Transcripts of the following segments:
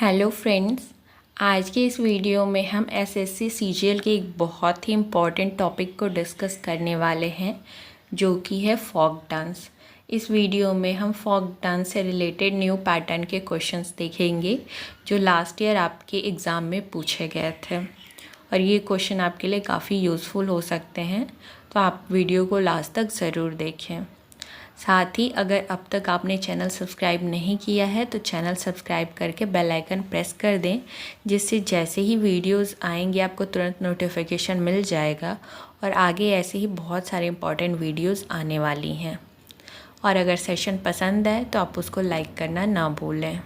Hello friends, आज के इस वीडियो में हम एसएससी सीजीएल के एक बहुत ही इम्पॉर्टेंट टॉपिक को डिस्कस करने वाले हैं जो कि है फोक डांस। इस वीडियो में हम फोक डांस से रिलेटेड न्यू पैटर्न के क्वेश्चंस देखेंगे जो लास्ट ईयर आपके एग्ज़ाम में पूछे गए थे और ये क्वेश्चन आपके लिए काफ़ी यूज़फुल हो सकते हैं, तो आप वीडियो को लास्ट तक ज़रूर देखें। साथ ही अगर अब तक आपने चैनल सब्सक्राइब नहीं किया है तो चैनल सब्सक्राइब करके बेल आइकन प्रेस कर दें, जिससे जैसे ही वीडियोस आएंगे आपको तुरंत नोटिफिकेशन मिल जाएगा और आगे ऐसे ही बहुत सारे इंपॉर्टेंट वीडियोस आने वाली हैं। और अगर सेशन पसंद आए तो आप उसको लाइक करना ना भूलें।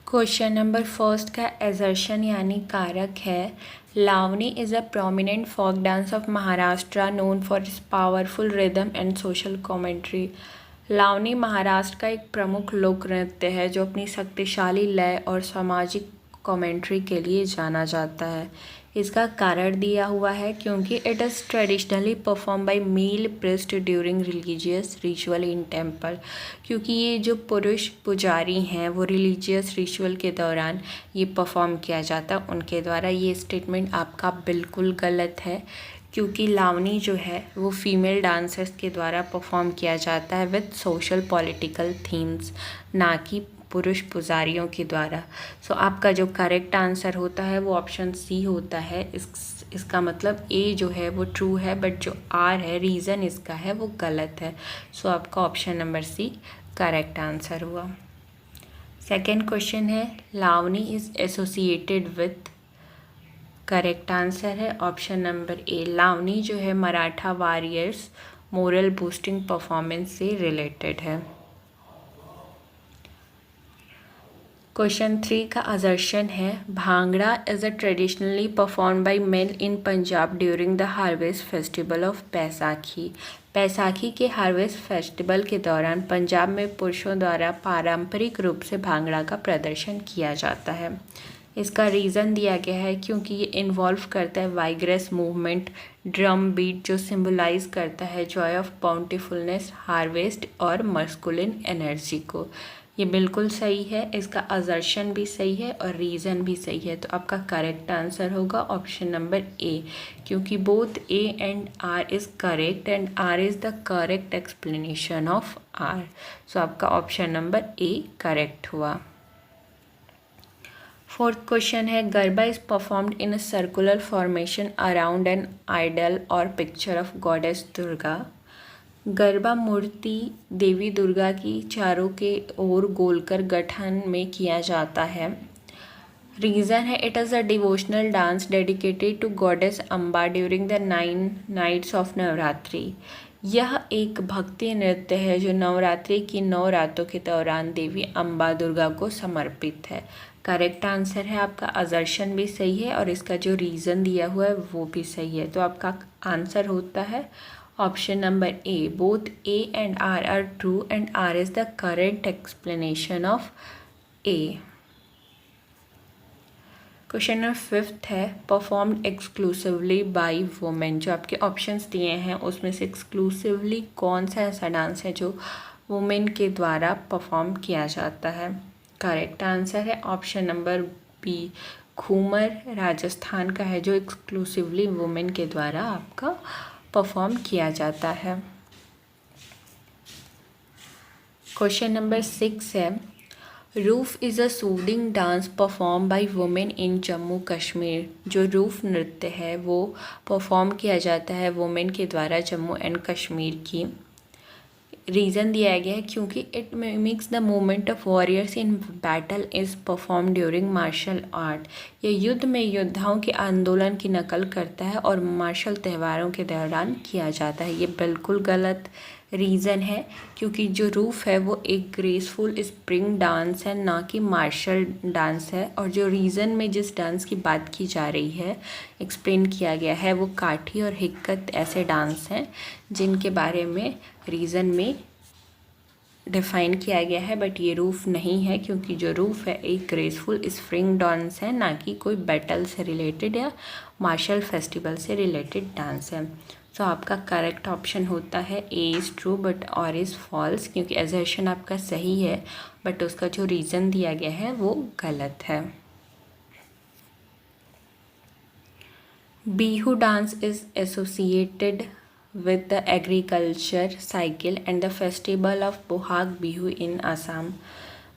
क्वेश्चन नंबर फर्स्ट का एजर्शन यानी कारक है, Lavani is a prominent folk dance of Maharashtra known for its powerful rhythm and social commentary. Lavani Maharashtra का एक प्रमुख लोक नृत्य है जो अपनी शक्तिशाली लय और सामाजिक कमेंट्री के लिए जाना जाता है। इसका कारण दिया हुआ है क्योंकि it is traditionally perform by male priest during religious ritual in temple, क्योंकि ये जो पुरुष पुजारी हैं वो रिलीजियस रिचुअल के दौरान ये परफॉर्म किया जाता है उनके द्वारा। ये स्टेटमेंट आपका बिल्कुल गलत है, क्योंकि लावनी जो है वो फीमेल डांसर्स के द्वारा परफॉर्म किया जाता है विद सोशल पॉलिटिकल थीम्स, ना कि पुरुष पुजारियों के द्वारा। सो आपका जो करेक्ट आंसर होता है वो ऑप्शन सी होता है। इसका मतलब ए जो है वो ट्रू है, बट जो आर है रीज़न इसका है वो गलत है। सो आपका option number C correct answer हुआ। सेकेंड क्वेश्चन है, Lavani is associated with, correct answer है ऑप्शन नंबर ए, लावनी जो है Maratha warriors moral boosting performance से रिलेटेड है। क्वेश्चन 3 का असर्शन है, bhangra is a traditionally perform by men in Punjab during the harvest festival of Baisakhi. Baisakhi के हार्वेस्ट फेस्टिवल के दौरान पंजाब में पुरुषों द्वारा पारंपरिक रूप से भांगड़ा का प्रदर्शन किया जाता है। इसका रीज़न दिया गया है क्योंकि ये इन्वॉल्व करता है वाइग्रेस मूवमेंट, ड्रम बीट जो सिंबलाइज करता है जॉय ऑफ बाउंटीफुलनेस, हार्वेस्ट और मस्कुलिन एनर्जी को। ये बिल्कुल सही है, इसका असर्शन भी सही है और रीज़न भी सही है। तो आपका करेक्ट आंसर होगा ऑप्शन नंबर ए, क्योंकि both A and R is correct and R is the correct explanation of R. So आपका ऑप्शन नंबर ए करेक्ट हुआ। फोर्थ क्वेश्चन है, Garba is performed in a circular formation around an idol or picture of goddess Durga. Garba मूर्ति देवी दुर्गा की चारों के ओर गोलकर गठन में किया जाता है। रीज़न है, it is a devotional dance dedicated to goddess Amba during the 9 nights of Navratri. यह एक भक्ति नृत्य है जो नवरात्रि की 9 रातों के दौरान देवी अम्बा दुर्गा को समर्पित है। करेक्ट आंसर है आपका, असर्शन भी सही है और इसका जो रीज़न दिया हुआ है वो भी सही है। तो आपका आंसर होता है option number A, both A and R are true and R is the correct explanation of A. Question number 5 है, परफॉर्म्ड एक्सक्लूसिवली बाय वुमेन। जो आपके ऑप्शंस दिए हैं उसमें से एक्सक्लूसिवली कौन सा ऐसा डांस है जो वुमेन के द्वारा परफॉर्म किया जाता है। करेक्ट आंसर है option number B, Ghoomar Rajasthan का है जो एक्सक्लूसिवली वुमेन के द्वारा आपका परफॉर्म किया जाता है। क्वेश्चन नंबर 6 है, roof is a soothing dance perform by women in Jammu Kashmir. जो रूफ नृत्य है वो परफॉर्म किया जाता है वुमेन के द्वारा जम्मू एंड कश्मीर की। रीज़न दिया गया है क्योंकि it mimics the movement of warriors in battle is perform during martial art. ये युद्ध में योद्धाओं के आंदोलन की नकल करता है और मार्शल त्योहारों के दौरान किया जाता है। ये बिल्कुल गलत रीज़न है क्योंकि जो रूफ है वो एक ग्रेसफुल स्प्रिंग डांस है, ना कि मार्शल डांस है। और जो रीज़न में जिस डांस की बात की जा रही है, एक्सप्लेन किया गया है, वो काठी और हिक्कत ऐसे डांस हैं जिनके बारे में रीज़न में डिफ़ाइन किया गया है, बट ये रूफ नहीं है क्योंकि जो रूफ है एक ग्रेसफुल स्प्रिंग डांस है, ना कि कोई बैटल से रिलेटेड या मार्शल फेस्टिवल से रिलेटेड डांस है। तो आपका करेक्ट ऑप्शन होता है ए इज़ ट्रू बट और इज़ फॉल्स, क्योंकि एजर्शन आपका सही है बट उसका जो रीज़न दिया गया है वो गलत है। Bihu dance is associated with the agriculture cycle and the festival of Bohag Bihu in Assam.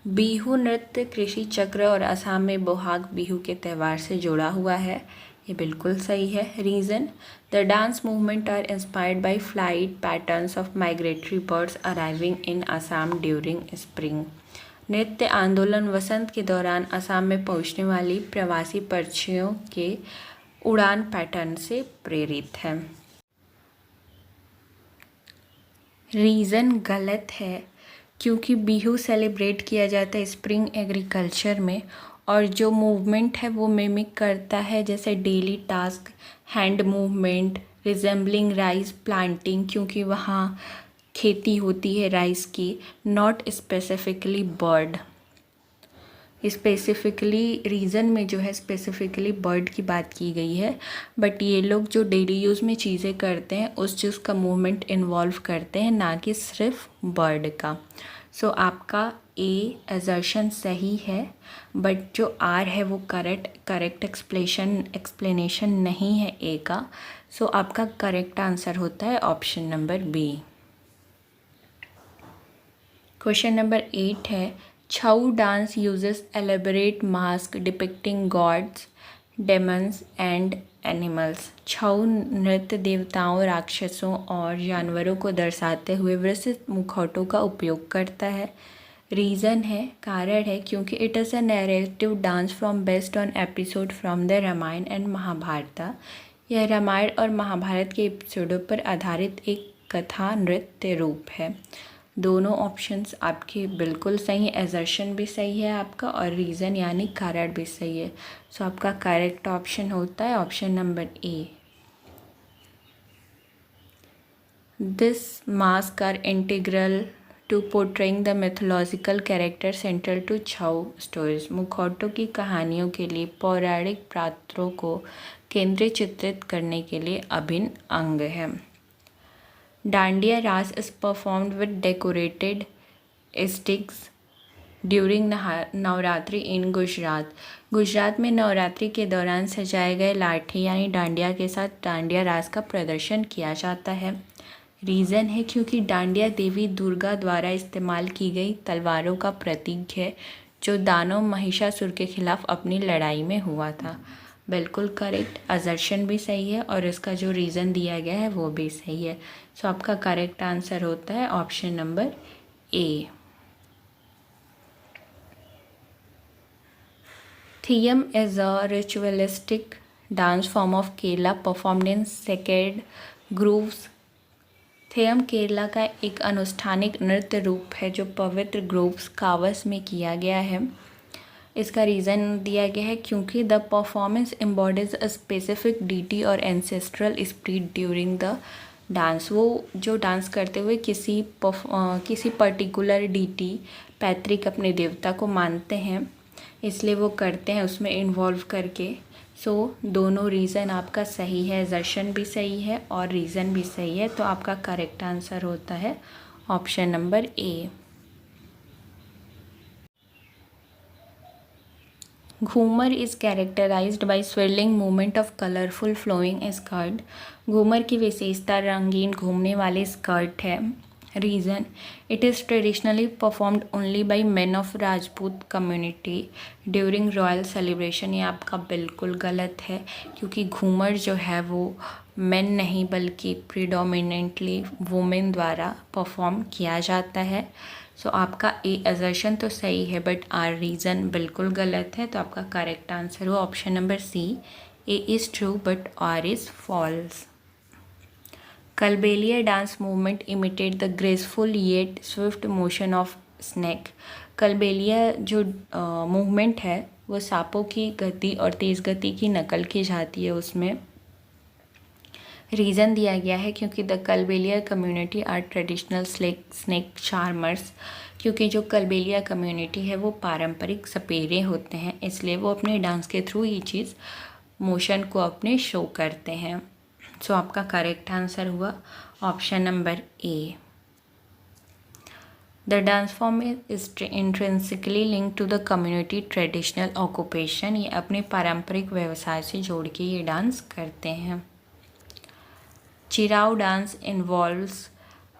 Bihu नृत्य कृषि चक्र और असम में बोहाग बिहू के त्यौहार से जुड़ा हुआ है। ये बिल्कुल सही है। Reason, the dance movement are inspired by flight patterns of migratory birds arriving in Assam during spring. नृत्य आंदोलन वसंत के दौरान असम में पहुंचने वाली प्रवासी पक्षियों के उड़ान पैटर्न से प्रेरित है। रीज़न गलत है, क्योंकि बिहू सेलिब्रेट किया जाता है स्प्रिंग एग्रीकल्चर में और जो मूवमेंट है वो मिमिक करता है जैसे daily task, hand movement, resembling rice planting, क्योंकि वहाँ खेती होती है राइस की, not specifically bird. Specifically reason में जो है स्पेसिफिकली बर्ड की बात की गई है, बट ये लोग जो डेली यूज़ में चीज़ें करते हैं उस चीज़ का मूवमेंट इन्वॉल्व करते हैं, ना कि सिर्फ बर्ड का। सो आपका ए असर्शन सही है, बट जो आर है वो करेक्ट एक्सप्लेनेशन नहीं है ए का। सो आपका करेक्ट आंसर होता है option number B. Question number 8 है, Chhau dance uses elaborate mask depicting gods, demons and animals. Chhau नृत्य देवताओं, राक्षसों और जानवरों को दर्शाते हुए विस्तृत मुखौटों का उपयोग करता है। रीज़न है, कारण है, क्योंकि it is a narrative dance from based on episode from the Ramayana and Mahabharata. यह रामायण और महाभारत के एपिसोडों पर आधारित एक कथा नृत्य रूप है। दोनों ऑप्शंस आपके बिल्कुल सही है, एजर्शन भी सही है आपका और रीज़न यानी कारण भी सही है। सो आपका करेक्ट ऑप्शन होता है option number A. This mask are integral to portraying the mythological character central to Chhau stories. मुखौटों की कहानियों के लिए पौराणिक पात्रों को केंद्रीय चित्रित करने के लिए अभिन्न अंग है। Dandiya Raas is performed with decorated sticks during Navratri in Gujarat. Gujarat में नवरात्रि के दौरान सजाए गए लाठी यानी डांडिया के साथ डांडिया रास का प्रदर्शन किया जाता है। रीज़न है, क्योंकि डांडिया देवी दुर्गा द्वारा इस्तेमाल की गई तलवारों का प्रतीक है जो दानव महिषासुर के खिलाफ अपनी लड़ाई में हुआ था। बिल्कुल करेक्ट, असर्शन भी सही है और इसका जो रीज़न दिया गया है वो भी सही है। सो आपका करेक्ट आंसर होता है option number A. Theyyam is a ritualistic dance form of Kerala performed in sacred groves. Theyyam Kerala का एक अनुष्ठानिक नृत्य रूप है जो पवित्र ग्रूव्स कावस में किया गया है। इसका रीज़न दिया गया है, क्योंकि the performance embodies a specific deity or ancestral spirit during the dance. वो जो डांस करते हुए किसी पर्टिकुलर डीटी पैतृक अपने देवता को मानते हैं, इसलिए वो करते हैं उसमें इन्वॉल्व करके। सो दोनों रीज़न आपका सही है, असर्शन भी सही है और रीज़न भी सही है। तो आपका करेक्ट आंसर होता है option number A. Ghoomar is characterized by swirling movement of colourful flowing skirt. Ghoomar की विशेषता रंगीन घूमने वाले स्कर्ट है। Reason, it is traditionally performed only by men of Rajput community during royal celebration. ये आपका बिल्कुल गलत है, क्योंकि घूमर जो है वो मेन नहीं बल्कि प्रीडोमिनेंटली वुमेन द्वारा परफॉर्म किया जाता है। सो आपका ए असर्शन तो सही है बट आर रीज़न बिल्कुल गलत है। तो आपका करेक्ट आंसर हो option number C, A is true but R is false. Kalbelia dance movement imitate the graceful yet swift motion of snake. Kalbelia जो मूवमेंट है वो सांपों की गति और तेज़ गति की नकल की जाती है उसमें। रीज़न दिया गया है, क्योंकि the Kalbelia community are traditional snake charmers. क्योंकि जो कलबेलिया कम्युनिटी है वो पारंपरिक सपेरे होते हैं, इसलिए वो अपने डांस के थ्रू ये चीज़ मोशन को अपने शो करते हैं। सो आपका करेक्ट आंसर हुआ option number A. The dance form is intrinsically link to the community traditional occupation. ये अपने पारंपरिक व्यवसाय से जोड़ के ये डांस करते हैं। Cheraw dance involves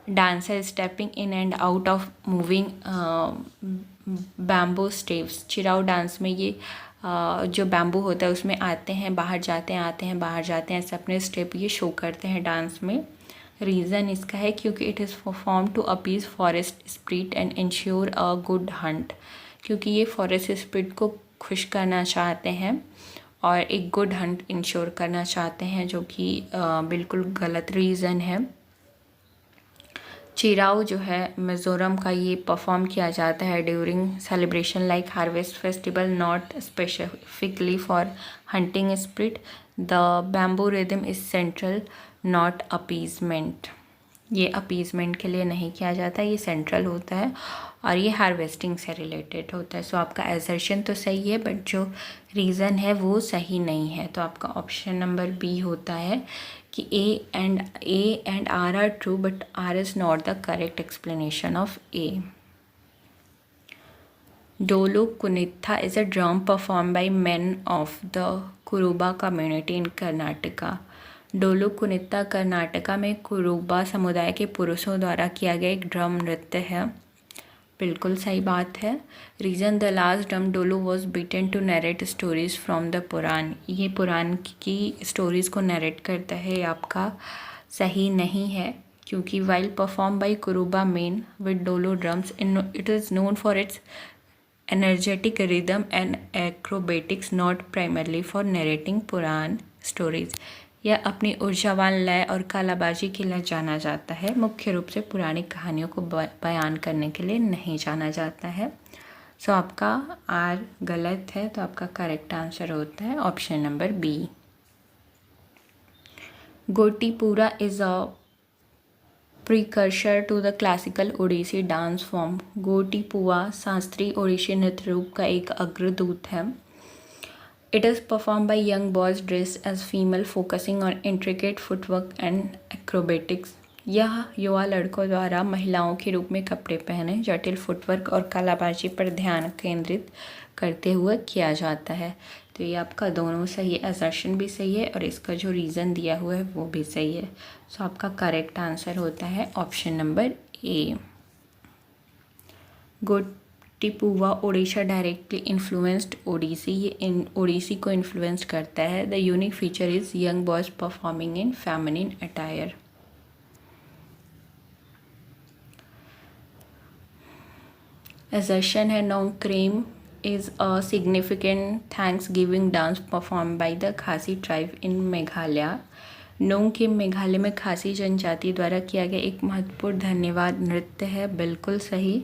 dancer stepping in and out of moving bamboo steps. Cheraw dance में ये जो बैम्बू होता है उसमें आते हैं बाहर जाते हैं, आते हैं बाहर जाते हैं, ऐसे अपने स्टेप ये शो करते हैं डांस में। रीज़न इसका है क्योंकि it is perform to appease forest spirit and ensure a good hunt. क्योंकि ये फॉरेस्ट स्पिरिट को खुश करना चाहते हैं और एक गुड हंट इंश्योर करना चाहते हैं, जो कि बिल्कुल गलत रीज़न है। चिराव जो है मिज़ोरम का, ये परफॉर्म किया जाता है during celebration like harvest festival, not specifically for hunting spirit. The bamboo rhythm is central not appeasement. ये अपीजमेंट के लिए नहीं किया जाता, ये सेंट्रल होता है और ये हार्वेस्टिंग से रिलेटेड होता है। सो आपका एसर्शन तो सही है बट जो रीज़न है वो सही नहीं है। तो आपका ऑप्शन नंबर बी होता है कि A and R are true but R is not the correct explanation of A. Dollu Kunitha is a drum perform by men of the Kuruba community in Karnataka. Dollu Kunitha Karnataka में कुरुबा समुदाय के पुरुषों द्वारा किया गया एक ड्रम नृत्य है। बिल्कुल सही बात है। Reason the last drum Dollu was beaten to narrate stories from the Purana. ये पुराण की स्टोरीज़ को नरेट करता है, आपका सही नहीं है क्योंकि while perform by Kuruba men with Dollu drums it is known for its energetic rhythm and acrobatics, not primarily for narrating Purana stories. यह अपनी ऊर्जावान लय और कलाबाजी के लिए जाना जाता है, मुख्य रूप से पुरानी कहानियों को बयान करने के लिए नहीं जाना जाता है। सो आपका आर गलत है, तो आपका करेक्ट आंसर होता है option number B. Gotipua is a precursor to the classical Odissi dance form. Gotipua शास्त्रीय ओडिसी नृत्य रूप का एक अग्रदूत है। It is perform by young boys dress as female focusing on intricate footwork and acrobatics. यह युवा लड़कों द्वारा महिलाओं के रूप में कपड़े पहने जटिल फुटवर्क और कलाबाजी पर ध्यान केंद्रित करते हुए किया जाता है। तो ये आपका दोनों सही है, असर्शन भी सही है और इसका जो रीज़न दिया हुआ है वो भी सही है। सो आपका करेक्ट आंसर होता है option number A. Gotipua Odisha directly influenced Odissi. ये ओडिसी को इन्फ्लुएंस करता है। The unique feature is young boys performing in feminine attire. Assertion है Nongkrem is a significant Thanksgiving dance performed by the खासी tribe in मेघालय। नोंगखेम मेघालय में खासी जनजाति द्वारा किया गया एक महत्वपूर्ण धन्यवाद नृत्य है। बिल्कुल सही।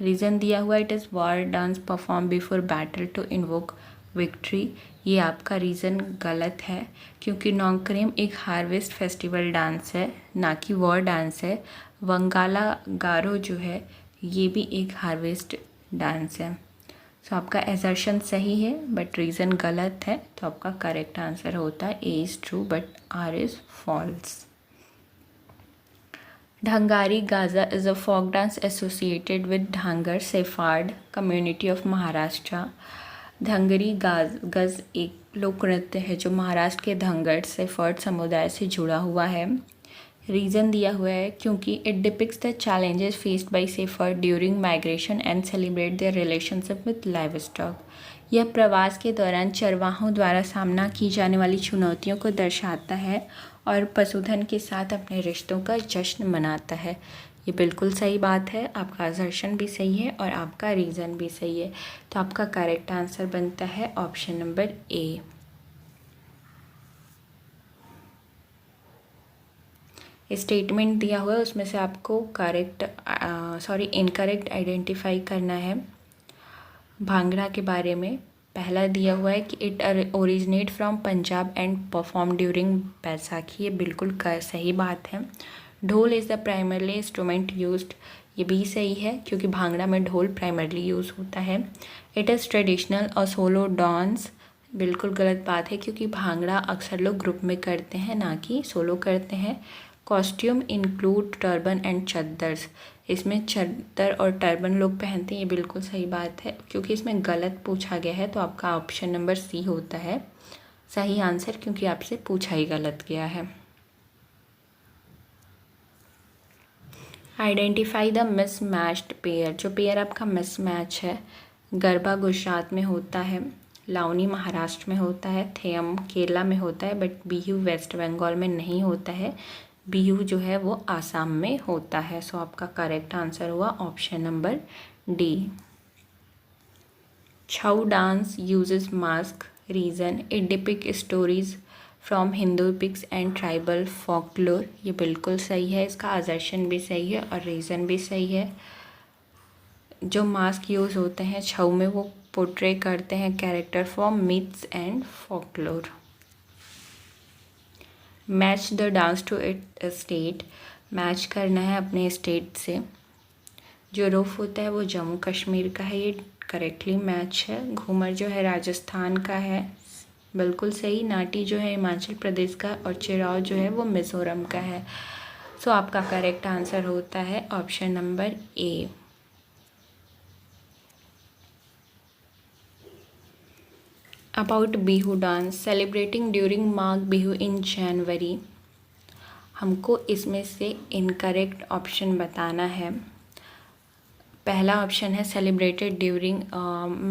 रीज़न दिया हुआ it is war dance perform before battle to invoke victory. ये आपका रीज़न गलत है क्योंकि नोंगक्रेम एक हार्वेस्ट फेस्टिवल डांस है, ना कि वॉर डांस है। वंगाला गारो जो है ये भी एक हार्वेस्ट डांस है। सो आपका एसर्शन सही है बट रीज़न गलत है, तो आपका करेक्ट आंसर होता है A is true but R is false. Dhangari Gaja is a folk dance associated with Dhangar shepherd community of Maharashtra. Dhangari Gaja एक लोक नृत्य है जो महाराष्ट्र के धंगर सेफर्ड समुदाय से जुड़ा हुआ है। रीज़न दिया हुआ है क्योंकि it depicts the challenges faced by shepherd during migration and celebrate their relationship with live stock. यह प्रवास के दौरान चरवाहों द्वारा सामना की जाने वाली चुनौतियों को दर्शाता है और पशुधन के साथ अपने रिश्तों का जश्न मनाता है। ये बिल्कुल सही बात है। आपका असर्शन भी सही है और आपका रीज़न भी सही है, तो आपका करेक्ट आंसर बनता है ऑप्शन नंबर ए। स्टेटमेंट दिया हुआ है उसमें से आपको इनकरेक्ट आइडेंटिफाई करना है भांगड़ा के बारे में। पहला दिया हुआ है कि it originate from Punjab and perform during Baisakhi. ये बिल्कुल सही बात है। ढोल is the primarily instrument used. ये भी सही है क्योंकि भांगड़ा में ढोल प्राइमरली यूज़ होता है। इट इज़ ट्रेडिशनल और सोलो डांस बिल्कुल गलत बात है, क्योंकि भांगड़ा अक्सर लोग ग्रुप में करते हैं, ना कि सोलो करते हैं। कॉस्ट्यूम इंक्लूड टर्बन एंड चद्दर्स, इसमें चद्दर और टर्बन लोग पहनते हैं, ये बिल्कुल सही बात है। क्योंकि इसमें गलत पूछा गया है तो आपका ऑप्शन नंबर सी होता है सही आंसर, क्योंकि आपसे पूछा ही गलत गया है। आइडेंटिफाई द मिसमैच्ड पेयर, जो पेयर आपका मिसमैच है। गरबा गुजरात में होता है, लावनी महाराष्ट्र में होता है, थेयम केरला में होता है, बट बिहू वेस्ट बंगाल में नहीं होता है। बिहू जो है वो आसाम में होता है। सो आपका करेक्ट आंसर हुआ option number D. Chhau dance uses mask, reason it depict stories from Hindu epics and tribal folklore, ये बिल्कुल सही है। इसका असर्शन भी सही है और रीज़न भी सही है। जो मास्क यूज़ होते हैं छऊ में वो पोर्ट्रे करते हैं character from myths and folklore. Match the dance to it state, match करना है अपने स्टेट से। जो रूफ होता है वो जम्मू कश्मीर का है, ये करेक्टली मैच है। घूमर जो है राजस्थान का है, बिल्कुल सही। नाटी जो है हिमाचल प्रदेश का और चिराव जो है वो मिज़ोरम का है। सो आपका करेक्ट आंसर होता है option number A. About Bihu dance, celebrating during Magh Bihu in January, हमको इसमें से इनकरेक्ट ऑप्शन बताना है। पहला ऑप्शन है celebrated during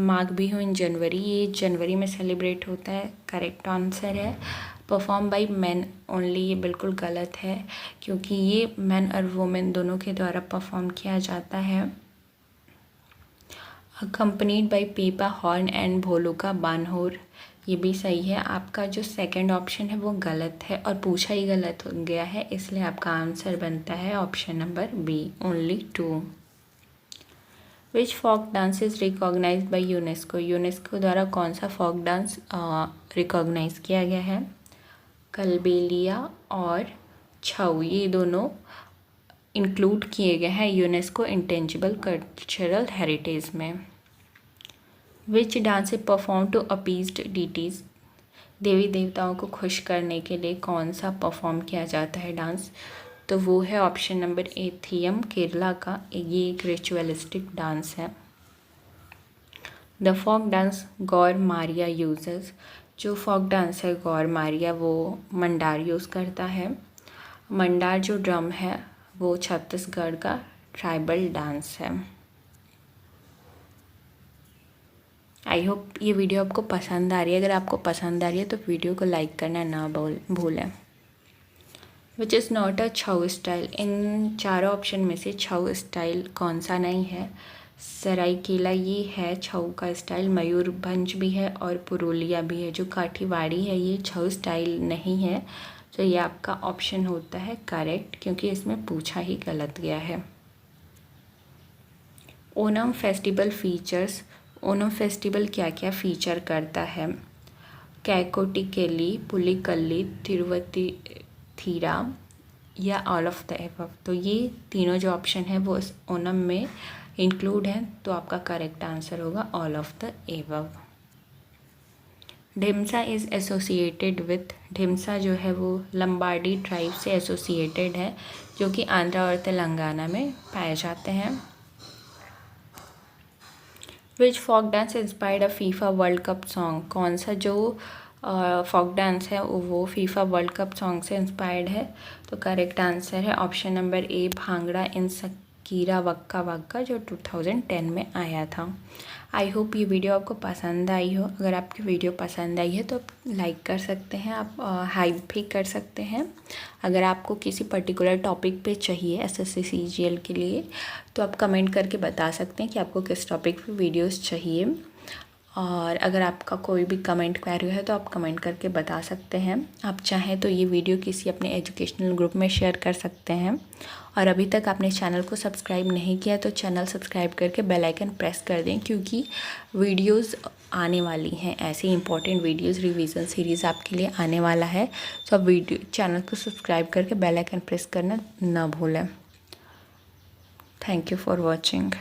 Magh Bihu in जनवरी, ये जनवरी में सेलिब्रेट होता है, करेक्ट आंसर है। परफॉर्म बाय मैन ओनली, ये बिल्कुल गलत है, क्योंकि ये मैन और वुमेन दोनों के द्वारा परफॉर्म किया जाता है। Accompanied by pepa horn and भोलू का बानहोर, ये भी सही है। आपका जो सेकंड ऑप्शन है वो गलत है और पूछा ही गलत हो गया है, इसलिए आपका आंसर बनता है option number B, only 2। Which folk dance is recognized by UNESCO, UNESCO द्वारा कौन सा फोक डांस रिकॉग्नाइज किया गया है। कलबेलिया और छऊ, ये दोनों इंक्लूड किए गए हैं यूनेस्को इंटेंजिबल कल्चरल हेरिटेज में। Which dance is perform to appeased deities, देवी देवताओं को खुश करने के लिए कौन सा परफॉर्म किया जाता है डांस, तो वो है option number A Theyyam Kerala का, ये एक रिचुअलिस्टिक डांस है। The folk dance Gaur Maria uses, जो फोक डांस है गौर मारिया वो मंडार यूज़ करता है। मंडार जो ड्रम है वो छत्तीसगढ़ का ट्राइबल डांस है। आई होप ये वीडियो आपको पसंद आ रही है। अगर आपको पसंद आ रही है तो वीडियो को लाइक करना ना भूलें। Which is not a Chhau style, इन चारों ऑप्शन में से छऊ स्टाइल कौन सा नहीं है। सरायकेला ये है छऊ का स्टाइल, मयूरभंज भी है और पुरुलिया भी है। जो काठीवाड़ी है ये छऊ स्टाइल नहीं है, तो ये आपका ऑप्शन होता है करेक्ट, क्योंकि इसमें पूछा ही गलत गया है। Onam festival features, Onam festival क्या क्या फीचर करता है। कैकोटिकेली, पुलिकल्ली, तिरुवतिथीरा या ऑल ऑफ द एबव, तो ये तीनों जो ऑप्शन है वो इस ओणम में इंक्लूड है, तो आपका करेक्ट आंसर होगा all of the above. Dhimsa is associated with, Dhimsa जो है वो लंबाडी ट्राइब से एसोसिएटेड है, जो कि आंध्रा और तेलंगाना में पाए जाते हैं। Which folk dance inspired a FIFA World Cup song, कौन सा जो फोक डांस है वो फीफा वर्ल्ड कप सॉन्ग से इंस्पायर्ड है, तो करेक्ट आंसर है option number A Bhangra in Shakira Waka Waka, जो 2010 में आया था। आई होप ये वीडियो आपको पसंद आई हो। अगर आपकी वीडियो पसंद आई है तो आप लाइक कर सकते हैं, आप हाइप भी कर सकते हैं। अगर आपको किसी पर्टिकुलर टॉपिक पे चाहिए एसएससी सीजीएल के लिए तो आप कमेंट करके बता सकते हैं कि आपको किस टॉपिक पे वीडियोस चाहिए। और अगर आपका कोई भी कमेंट क्वेरी है तो आप कमेंट करके बता सकते हैं। आप चाहें तो ये वीडियो किसी अपने एजुकेशनल ग्रुप में शेयर कर सकते हैं। और अभी तक आपने चैनल को सब्सक्राइब नहीं किया तो चैनल सब्सक्राइब करके बेल आइकन प्रेस कर दें, क्योंकि वीडियोस आने वाली हैं, ऐसी इंपॉर्टेंट वीडियोस रिवीजन सीरीज़ आपके लिए आने वाला है। तो आप चैनल को सब्सक्राइब करके बेल आइकन प्रेस करना ना भूलें। Thank you for watching.